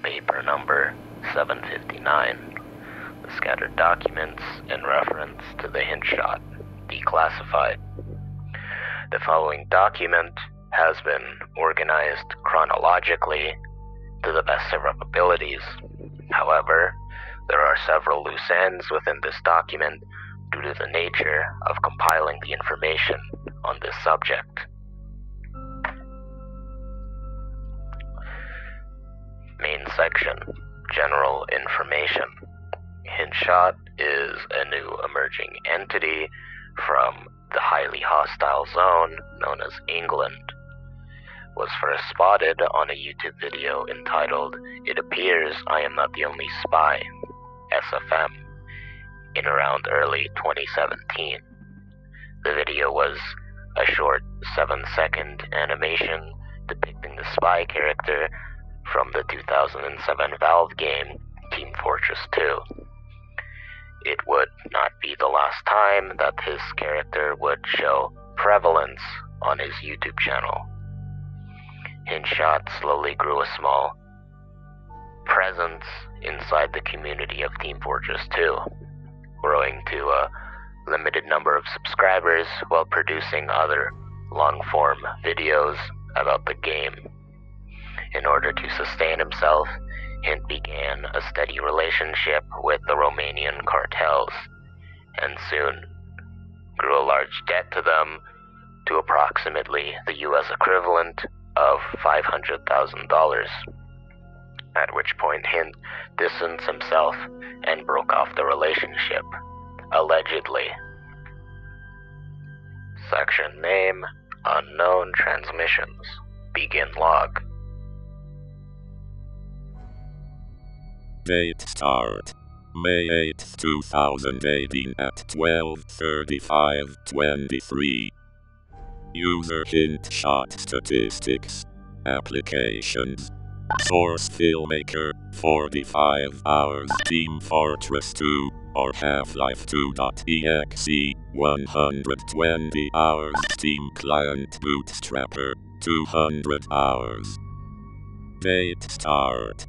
Paper number 759. The scattered documents in reference to the Hintshot, declassified. The following document has been organized chronologically to the best of our abilities. However, there are several loose ends within this document due to the nature of compiling the information on this subject. Main section, General Information. Hintshot is a new emerging entity from the highly hostile zone known as England. Was first spotted on a YouTube video entitled "It Appears I Am Not the Only Spy," SFM, in around early 2017. The video was a short 7-second animation depicting the spy character from the 2007 Valve game Team Fortress 2. It would not be the last time that his character would show prevalence on his YouTube channel. Hintshot slowly grew a small presence inside the community of Team Fortress 2, growing to a limited number of subscribers while producing other long-form videos about the game. In order to sustain himself, Hint began a steady relationship with the Romanian cartels, and soon grew a large debt to them to approximately the US equivalent of $500,000, at which point Hint distanced himself and broke off the relationship, allegedly. Section name, Unknown Transmissions. Begin log. Date start. May 8, 2018 at 12:35:23. User Hintshot statistics. Applications. Source filmmaker, 45 hours. Team Fortress 2 or Half-Life 2.exe, 120 hours. Steam client Bootstrapper, 200 hours. Date start.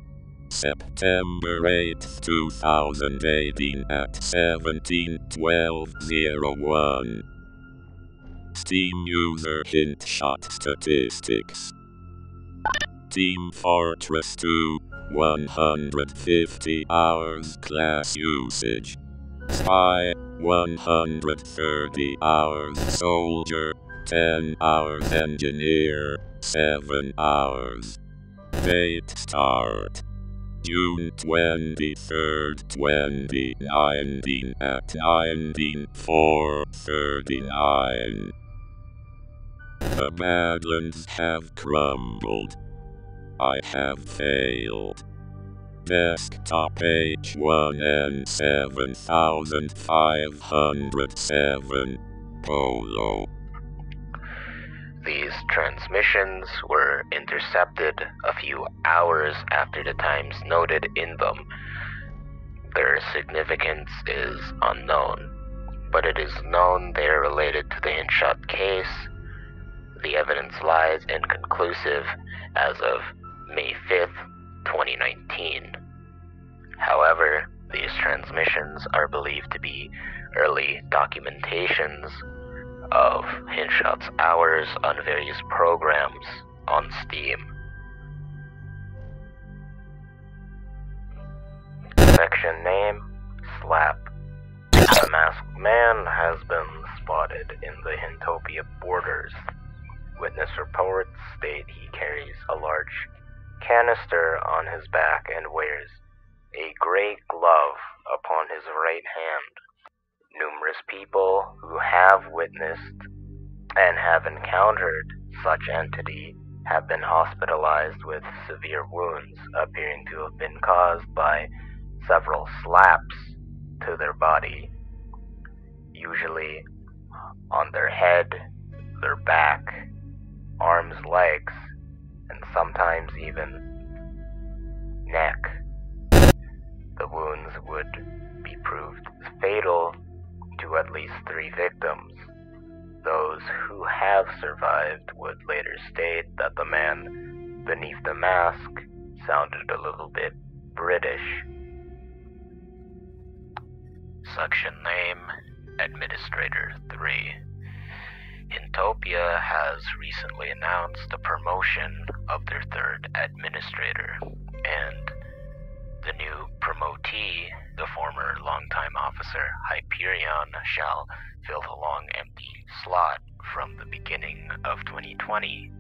September 8, 2018 at 17:12:01. Steam user Hintshot statistics. Team Fortress 2, 150 hours class usage. Spy, 130 hours. Soldier, 10 hours. Engineer, 7 hours. Date start. June 23rd, 2019 at 19:4:39. The Badlands have crumbled. I have failed. Desktop H1N 7507 Polo. These transmissions were intercepted a few hours after the times noted in them. Their significance is unknown, but it is known they are related to the Hintshot case. The evidence lies inconclusive as of May 5th, 2019. However, these transmissions are believed to be early documentations of Hintshot's hours on various programs on Steam. Section name, Slap. A masked man has been spotted in the Hintopia borders. Witness reports state he carries a large canister on his back and wears a gray glove upon his right hand. Numerous people who have witnessed and have encountered such entity have been hospitalized with severe wounds appearing to have been caused by several slaps to their body, usually on their head, their back, arms, legs, and sometimes even neck. The wounds would be proved fatal to at least 3 victims. Those who have survived would later state that the man beneath the mask sounded a little bit British. Section name, Administrator 3. Hintopia has recently announced a promotion of their third administrator, and the new promotee, the former longtime officer Hyperion, shall fill the long empty slot from the beginning of 2020.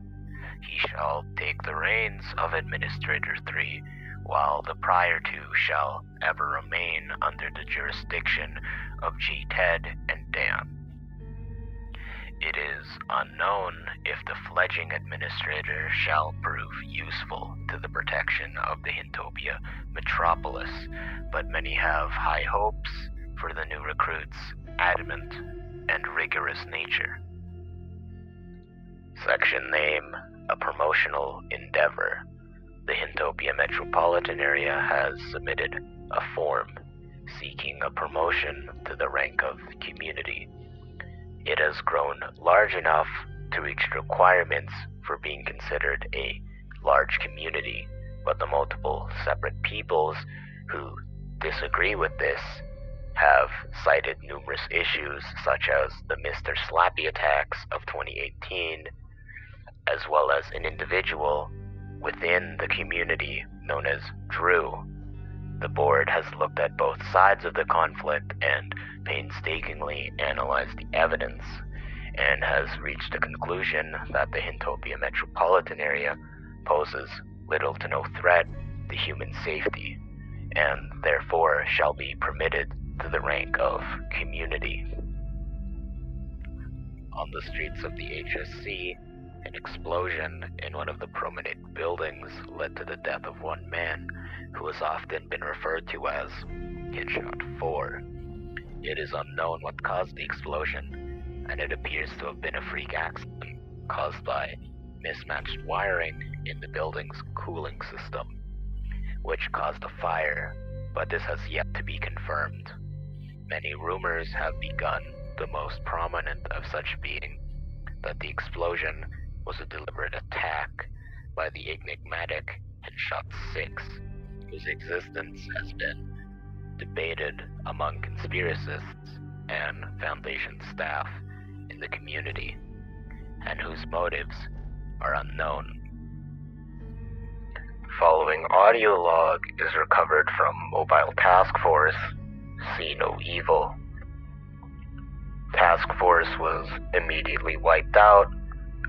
He shall take the reins of Administrator 3, while the prior two shall ever remain under the jurisdiction of G. Ted and Dan. It is unknown if the fledgling administrator shall prove useful to the protection of the Hintopia metropolis, but many have high hopes for the new recruit's adamant and rigorous nature. Section name, a promotional endeavor. The Hintopia metropolitan area has submitted a form seeking a promotion to the rank of community. It has grown large enough to reach requirements for being considered a large community, but the multiple separate peoples who disagree with this have cited numerous issues such as the Mr. Slappy attacks of 2018, as well as an individual within the community known as Drew. The board has looked at both sides of the conflict and painstakingly analyzed the evidence, and has reached a conclusion that the Hintopia metropolitan area poses little to no threat to human safety, and therefore shall be permitted to the rank of community. On the streets of the HSC, an explosion in one of the prominent buildings led to the death of one man, who has often been referred to as Hintshot 4. It is unknown what caused the explosion, and it appears to have been a freak accident caused by mismatched wiring in the building's cooling system, which caused a fire, but this has yet to be confirmed. Many rumors have begun, the most prominent of such being that the explosion was a deliberate attack by the enigmatic Hintshot 6, whose existence has been debated among conspiracists and Foundation staff in the community, and whose motives are unknown. Following audio log is recovered from Mobile Task Force, See No Evil. Task Force was immediately wiped out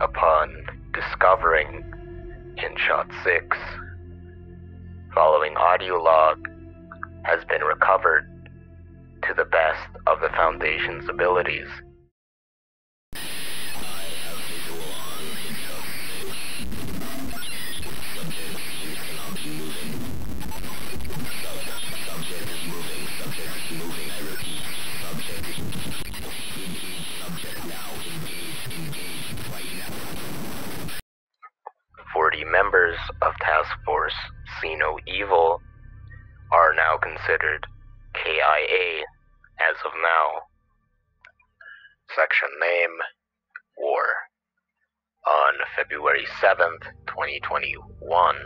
upon discovering Hintshot 6. Following audio log has been recovered to the best of the Foundation's abilities. 40 members of Task Force See No Evil are now considered KIA as of now. Section name, War. On February 7th, 2021,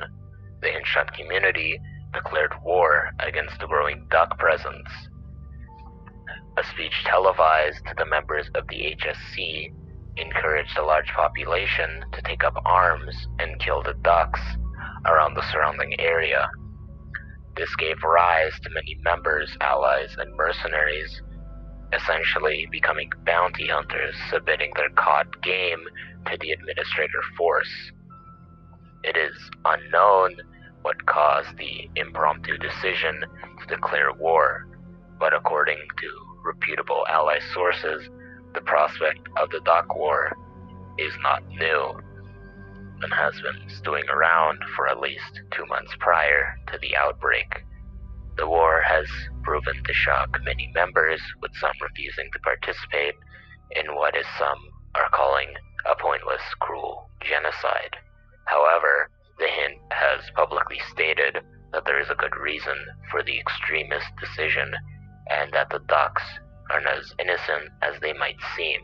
the Hintshot community declared war against the growing duck presence. A speech televised to the members of the HSC encouraged a large population to take up arms and kill the ducks around the surrounding area. This gave rise to many members, allies, and mercenaries, essentially becoming bounty hunters, submitting their caught game to the administrator force. It is unknown what caused the impromptu decision to declare war, but according to reputable ally sources, the prospect of the dock war is not new and has been stewing around for at least 2 months prior to the outbreak. The war has proven to shock many members, with some refusing to participate in what is some are calling a pointless, cruel genocide. However, the Hint has publicly stated that there is a good reason for the extremist decision, and that the ducks are not as innocent as they might seem.